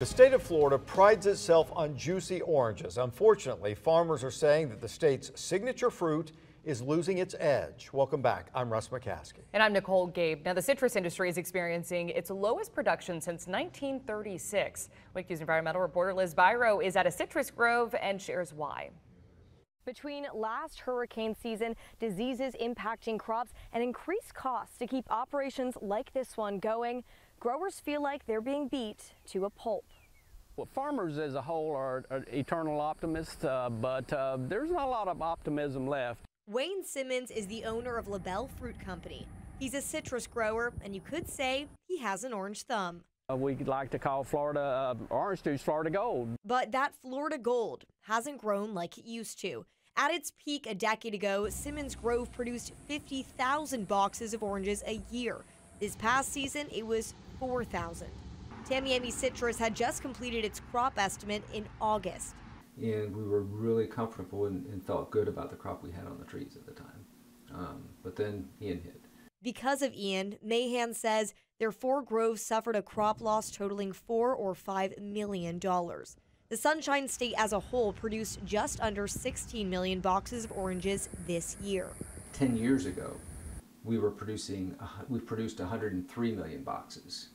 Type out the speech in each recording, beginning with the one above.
The state of Florida prides itself on juicy oranges. Unfortunately, farmers are saying that the state's signature fruit is losing its edge. Welcome back. I'm Russ McCaskey. And I'm Nicole Gabe. Now, the citrus industry is experiencing its lowest production since 1936. WINK News environmental reporter Liz Biro is at a citrus grove and shares why. Between last hurricane season, diseases impacting crops, and increased costs to keep operations like this one going, growers feel like they're being beat to a pulp. Well, farmers as a whole are eternal optimists, but there's not a lot of optimism left. Wayne Simmons is the owner of LaBelle Fruit Company. He's a citrus grower, and you could say he has an orange thumb. We like to call Florida orange juice Florida Gold. But that Florida Gold hasn't grown like it used to. At its peak a decade ago, Simmons Grove produced 50,000 boxes of oranges a year. This past season, it was 4,000. Tamiami Citrus had just completed its crop estimate in August. And we were really comfortable and felt good about the crop we had on the trees at the time. But then Ian hit. Because of Ian, Mahan says their 4 groves suffered a crop loss totaling $4 or $5 million. The Sunshine State as a whole produced just under 16 million boxes of oranges this year. 10 years ago, we produced 103 million boxes.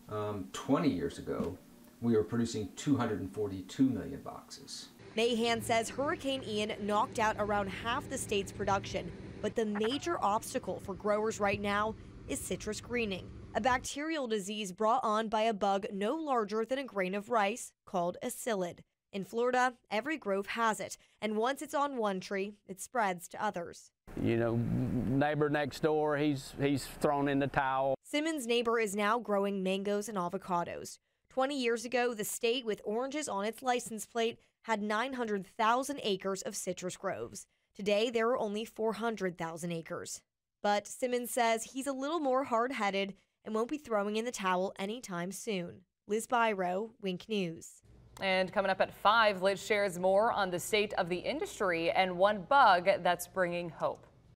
20 years ago, we were producing 242 million boxes. Mahan says Hurricane Ian knocked out around half the state's production, but the major obstacle for growers right now is citrus greening, a bacterial disease brought on by a bug no larger than a grain of rice called a psyllid. In Florida, every grove has it, and once it's on one tree, it spreads to others. You know, neighbor next door, he's thrown in the towel. Simmons' neighbor is now growing mangoes and avocados. 20 years ago, the state with oranges on its license plate had 900,000 acres of citrus groves. Today, there are only 400,000 acres. But Simmons says he's a little more hard-headed and won't be throwing in the towel anytime soon. Liz Biro, WINK News. And coming up at 5, Liz shares more on the state of the industry and one bug that's bringing hope.